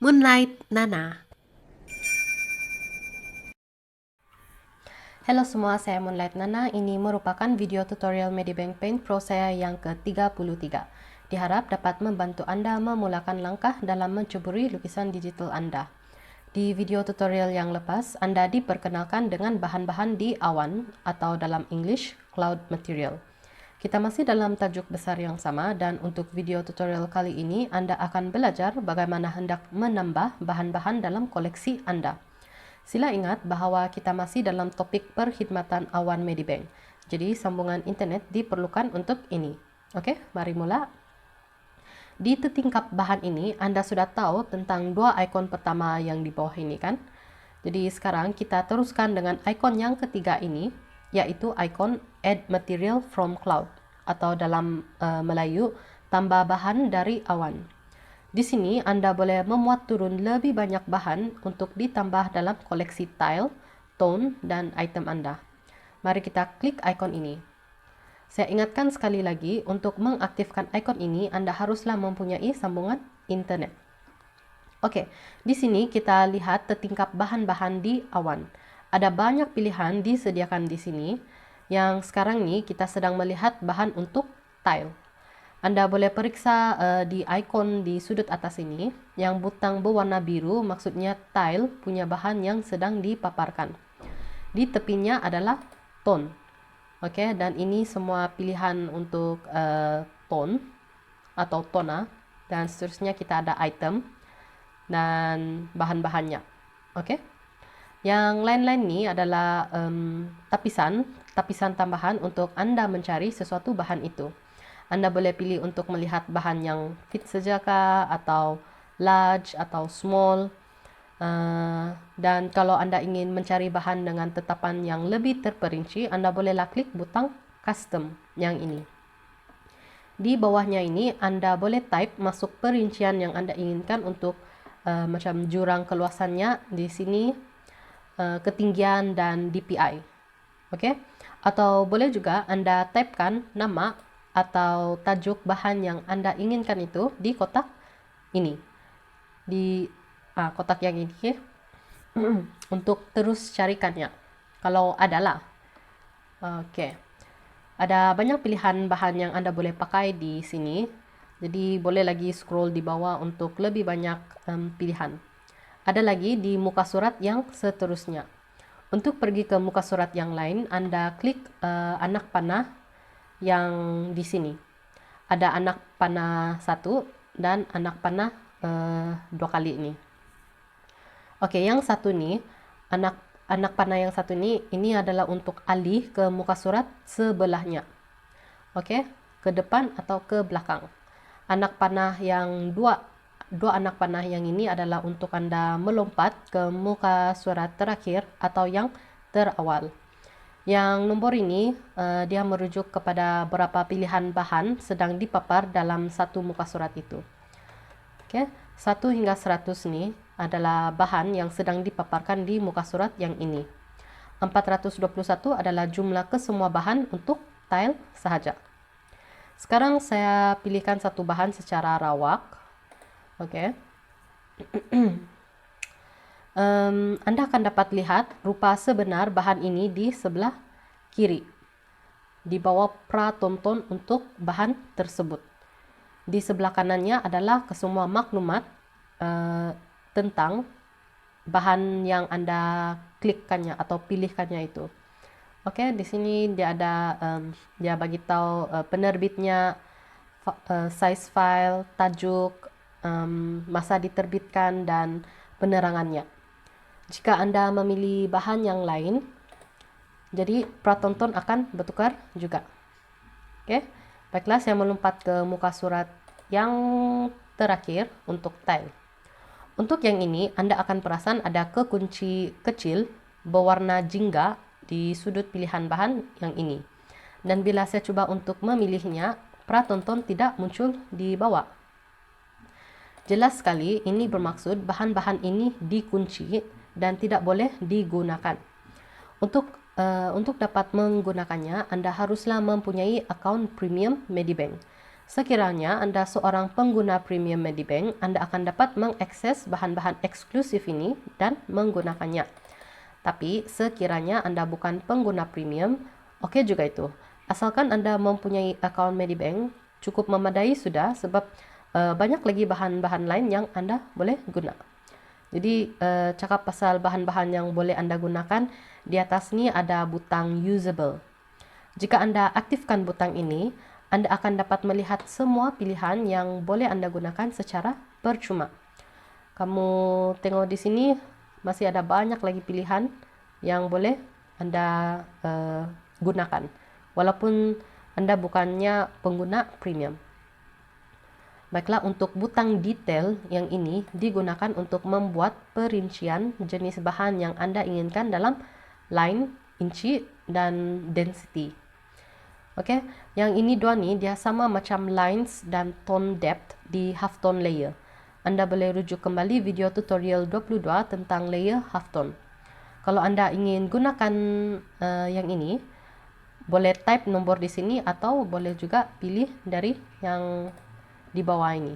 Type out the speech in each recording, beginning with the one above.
Moonlight Nana. Halo semua, saya Moonlight Nana. Ini merupakan video tutorial Medibank Paint Pro saya yang ke-33. Diharap dapat membantu Anda memulakan langkah dalam mencuburi lukisan digital Anda. Di video tutorial yang lepas, Anda diperkenalkan dengan bahan-bahan di awan atau dalam English, cloud material. Kita masih dalam tajuk besar yang sama, dan untuk video tutorial kali ini Anda akan belajar bagaimana hendak menambah bahan-bahan dalam koleksi Anda. Sila ingat bahwa kita masih dalam topik perkhidmatan awan Medibank. Jadi sambungan internet diperlukan untuk ini. Oke, mari mula. Di tetingkap bahan ini Anda sudah tahu tentang dua ikon pertama yang di bawah ini kan? Jadi sekarang kita teruskan dengan ikon yang ketiga ini, yaitu ikon Add Material from Cloud, atau dalam Melayu, tambah bahan dari awan. Di sini Anda boleh memuat turun lebih banyak bahan untuk ditambah dalam koleksi tile, tone, dan item Anda. Mari kita klik ikon ini. Saya ingatkan sekali lagi, untuk mengaktifkan ikon ini Anda haruslah mempunyai sambungan internet. Oke, di sini kita lihat tetingkap bahan-bahan di awan. Ada banyak pilihan disediakan di sini. Yang sekarang ini kita sedang melihat bahan untuk tile. Anda boleh periksa di ikon di sudut atas ini, yang butang berwarna biru maksudnya tile punya bahan yang sedang dipaparkan. Di tepinya adalah tone. Oke, dan ini semua pilihan untuk tone atau tona, dan seterusnya kita ada item dan bahan-bahannya. Oke. Yang lain-lain ini adalah tapisan tambahan untuk Anda mencari sesuatu bahan itu. Anda boleh pilih untuk melihat bahan yang fit saja kah, atau large atau small. Dan kalau Anda ingin mencari bahan dengan tetapan yang lebih terperinci, Anda bolehlah klik butang custom yang ini. Di bawahnya ini Anda boleh type masuk perincian yang Anda inginkan untuk macam jurang keluasannya di sini, ketinggian dan DPI. Oke? Atau boleh juga Anda typekan nama atau tajuk bahan yang Anda inginkan itu di kotak ini. Di kotak yang ini untuk terus carikannya. Kalau adalah. Oke. Ada banyak pilihan bahan yang Anda boleh pakai di sini. Jadi boleh lagi scroll di bawah untuk lebih banyak pilihan. Ada lagi di muka surat yang seterusnya. Untuk pergi ke muka surat yang lain, Anda klik anak panah yang di sini. Ada anak panah 1 dan anak panah 2 kali ini. Oke, yang satu nih, anak panah yang satu ini adalah untuk alih ke muka surat sebelahnya. Oke, ke depan atau ke belakang. Anak panah yang dua anak panah yang ini adalah untuk Anda melompat ke muka surat terakhir atau yang terawal. Yang nomor ini dia merujuk kepada berapa pilihan bahan sedang dipapar dalam satu muka surat itu. Oke, 1 hingga 100 nih adalah bahan yang sedang dipaparkan di muka surat yang ini. 421 adalah jumlah kesemua bahan untuk tile sahaja. Sekarang saya pilihkan satu bahan secara rawak. Oke. Anda akan dapat lihat rupa sebenar bahan ini di sebelah kiri, di bawah pratonton untuk bahan tersebut. Di sebelah kanannya adalah kesemua maklumat tentang bahan yang Anda klikkannya atau pilihkannya itu. Oke, di sini dia ada dia bagi tahu penerbitnya, size file, tajuk, masa diterbitkan, dan penerangannya. Jika Anda memilih bahan yang lain, jadi pratonton akan bertukar juga. Oke, baiklah, saya melompat ke muka surat yang terakhir untuk tile. Untuk yang ini, Anda akan perasan ada kekunci kecil berwarna jingga di sudut pilihan bahan yang ini. Dan bila saya coba untuk memilihnya, pratonton tidak muncul di bawah. Jelas sekali ini bermaksud bahan-bahan ini dikunci dan tidak boleh digunakan. Untuk dapat menggunakannya, Anda haruslah mempunyai akaun premium Medibank. Sekiranya Anda seorang pengguna premium Medibank, Anda akan dapat mengakses bahan-bahan eksklusif ini dan menggunakannya. Tapi sekiranya Anda bukan pengguna premium, oke juga itu. Asalkan Anda mempunyai account Medibank, cukup memadai sudah, sebab banyak lagi bahan-bahan lain yang Anda boleh guna. Jadi cakap pasal bahan-bahan yang boleh Anda gunakan, di atas ni ada butang usable. Jika Anda aktifkan butang ini, Anda akan dapat melihat semua pilihan yang boleh Anda gunakan secara percuma. Kamu tengok di sini masih ada banyak lagi pilihan yang boleh Anda gunakan, walaupun Anda bukannya pengguna premium. Baiklah, untuk butang detail yang ini digunakan untuk membuat perincian jenis bahan yang Anda inginkan dalam line, inci, dan density. Oke, yang ini dua nih dia sama macam lines dan tone depth di halftone layer. Anda boleh rujuk kembali video tutorial 22 tentang layer halftone. Kalau Anda ingin gunakan yang ini, boleh type nombor di sini atau boleh juga pilih dari yang di bawah ini.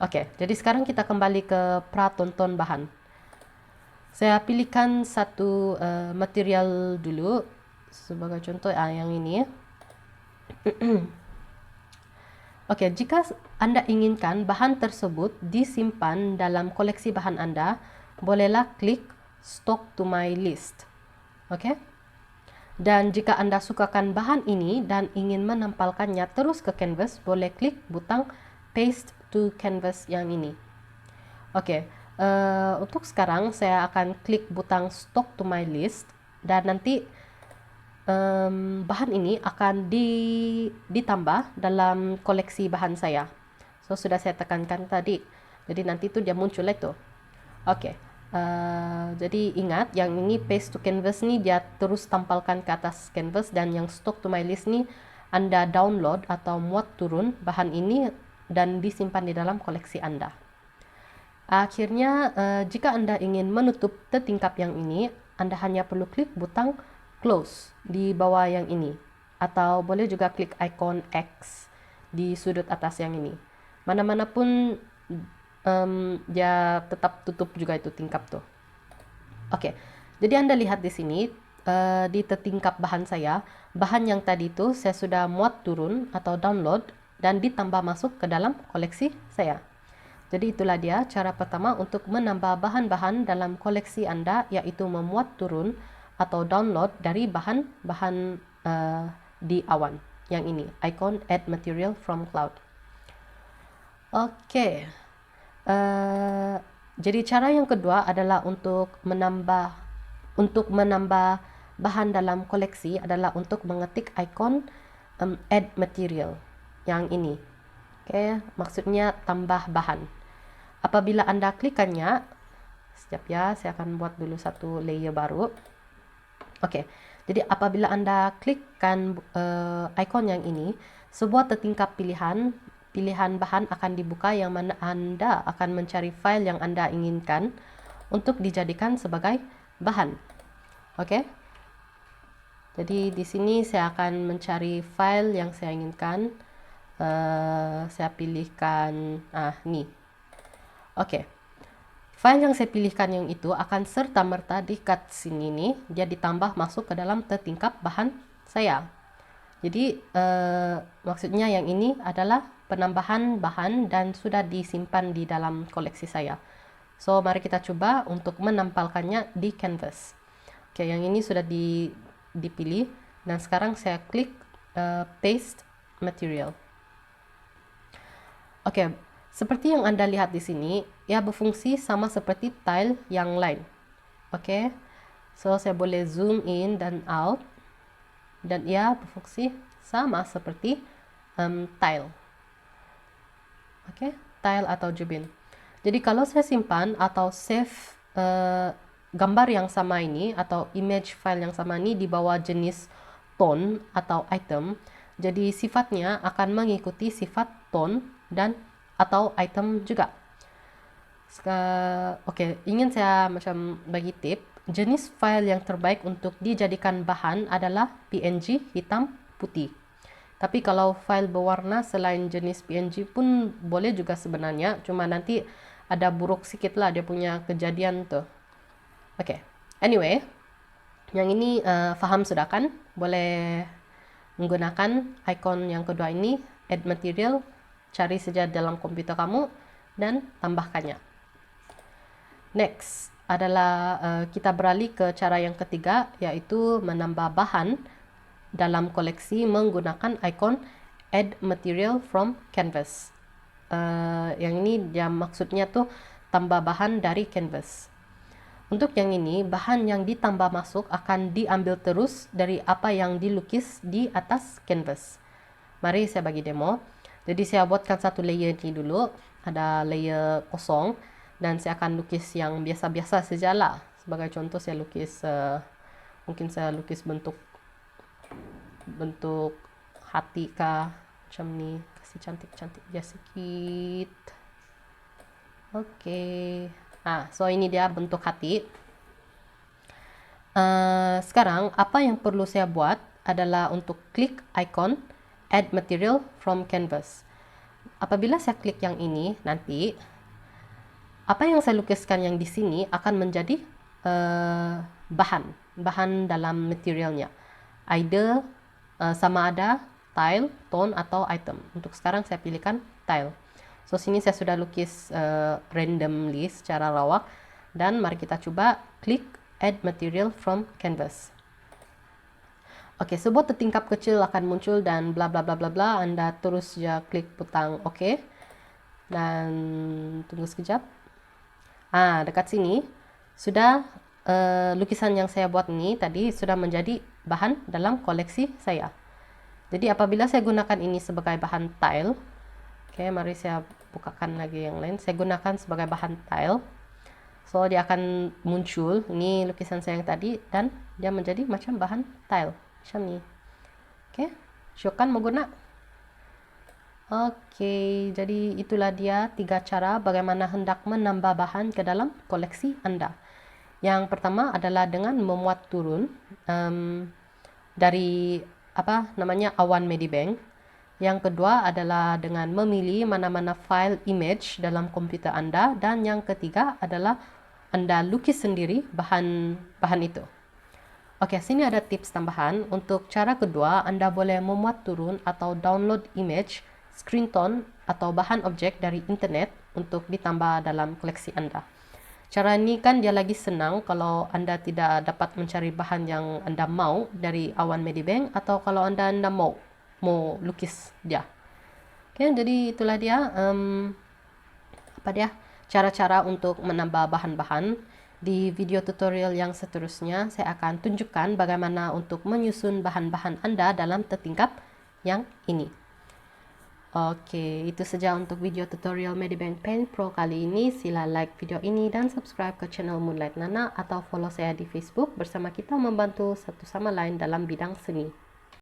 Oke, jadi sekarang kita kembali ke pratonton bahan. Saya pilihkan satu material dulu. Sebagai contoh yang ini. Oke, jika Anda inginkan bahan tersebut disimpan dalam koleksi bahan Anda, bolehlah klik Stock to my list. Oke. Dan jika Anda sukakan bahan ini dan ingin menempelkannya terus ke canvas, boleh klik butang Paste to Canvas yang ini. Oke, untuk sekarang saya akan klik butang Stock to my list, dan nanti bahan ini akan ditambah dalam koleksi bahan saya. So sudah saya tekankan tadi, jadi nanti itu dia muncul itu. Oke, jadi ingat yang ini paste to canvas nih dia terus tampalkan ke atas canvas, dan yang stock to my list nih Anda download atau muat turun bahan ini dan disimpan di dalam koleksi Anda. Akhirnya jika Anda ingin menutup setingkap yang ini, Anda hanya perlu klik butang close di bawah yang ini, atau boleh juga klik icon X di sudut atas yang ini. Mana-mana pun dia tetap tutup juga itu tingkap tuh. Oke, jadi Anda lihat di sini di setingkap bahan saya, bahan yang tadi itu saya sudah muat turun atau download dan ditambah masuk ke dalam koleksi saya. Jadi itulah dia cara pertama untuk menambah bahan-bahan dalam koleksi Anda, yaitu memuat turun atau download dari bahan-bahan di awan yang ini, icon add material from cloud. Oke, jadi cara yang kedua adalah untuk menambah bahan dalam koleksi adalah untuk mengetik icon add material yang ini. Oke, maksudnya tambah bahan. Apabila Anda klikkannya, sekejap ya, saya akan buat dulu satu layer baru. Oke, jadi apabila Anda klikkan icon yang ini, sebuah setingkap pilihan bahan akan dibuka yang mana Anda akan mencari file yang Anda inginkan untuk dijadikan sebagai bahan. Oke. Jadi di sini saya akan mencari file yang saya inginkan. Saya pilihkan nih. Oke. File yang saya pilihkan yang itu akan serta-merta dekat sini nih, dia ditambah masuk ke dalam setingkap bahan saya. Jadi maksudnya yang ini adalah penambahan bahan dan sudah disimpan di dalam koleksi saya. So mari kita coba untuk menempelkannya di canvas. Oke, yang ini sudah dipilih, dan sekarang saya klik paste material. Oke, seperti yang Anda lihat di sini, ya berfungsi sama seperti tile yang lain. Oke, so saya boleh zoom in dan out, dan ia berfungsi sama seperti tile. Oke, tile atau jubin. Jadi kalau saya simpan atau save gambar yang sama ini atau image file yang sama ini di bawah jenis tone atau item, jadi sifatnya akan mengikuti sifat tone dan atau item juga. Oke, ingin saya macam bagi tip, jenis file yang terbaik untuk dijadikan bahan adalah PNG hitam putih. Tapi kalau file berwarna selain jenis PNG pun boleh juga sebenarnya, cuma nanti ada buruk sedikit lah dia punya kejadian tuh. Oke, anyway, yang ini faham sudah kan? Boleh menggunakan icon yang kedua ini, add material, cari saja dalam komputer kamu, dan tambahkannya. Next adalah kita beralih ke cara yang ketiga, yaitu menambah bahan dalam koleksi menggunakan icon add material from canvas. Yang ini dia maksudnya tuh tambah bahan dari canvas. Untuk yang ini, bahan yang ditambah masuk akan diambil terus dari apa yang dilukis di atas canvas. Mari saya bagi demo. Jadi saya buatkan satu layer ini dulu, ada layer kosong, dan saya akan lukis yang biasa-biasa sajalah. Sebagai contoh saya lukis, mungkin saya lukis bentuk hati kah, macam ni, kasih cantik-cantik dia sikit. Oke. So ini dia bentuk hati. Sekarang apa yang perlu saya buat adalah untuk klik icon add material from canvas. Apabila saya klik yang ini, nanti apa yang saya lukiskan yang di sini akan menjadi bahan dalam materialnya. Either sama ada tile, tone, atau item. Untuk sekarang saya pilihkan tile. So sini saya sudah lukis randomly secara lawak, dan mari kita coba klik add material from canvas. Oke, sebuah tertingkap kecil akan muncul dan bla bla bla bla bla. Anda terus saja klik butang OK dan tunggu sekejap. Dekat sini sudah lukisan yang saya buat ini tadi sudah menjadi bahan dalam koleksi saya. Jadi apabila saya gunakan ini sebagai bahan tile, oke, mari saya bukakan lagi yang lain. Saya gunakan sebagai bahan tile, so dia akan muncul ini lukisan saya yang tadi dan dia menjadi macam bahan tile macam ni. Oke, syukan mau guna. Oke, jadi itulah dia 3 cara bagaimana hendak menambah bahan ke dalam koleksi Anda. Yang pertama adalah dengan memuat turun dari awan Medibank. Yang kedua adalah dengan memilih mana-mana file image dalam komputer Anda, dan yang ketiga adalah Anda lukis sendiri bahan itu. Oke, sini ada tips tambahan. Untuk cara kedua, Anda boleh memuat turun atau download image, screen tone, atau bahan objek dari internet untuk ditambah dalam koleksi Anda. Cara ini kan dia lagi senang kalau Anda tidak dapat mencari bahan yang Anda mau dari awan Medibank, atau kalau Anda mau lukis dia. Oke, jadi itulah dia cara-cara untuk menambah bahan-bahan. Di video tutorial yang seterusnya saya akan tunjukkan bagaimana untuk menyusun bahan-bahan Anda dalam tertingkap yang ini. Oke, itu saja untuk video tutorial Medibank Paint Pro kali ini. Sila like video ini dan subscribe ke channel Moonlight Nana, atau follow saya di Facebook. Bersama kita membantu satu sama lain dalam bidang seni.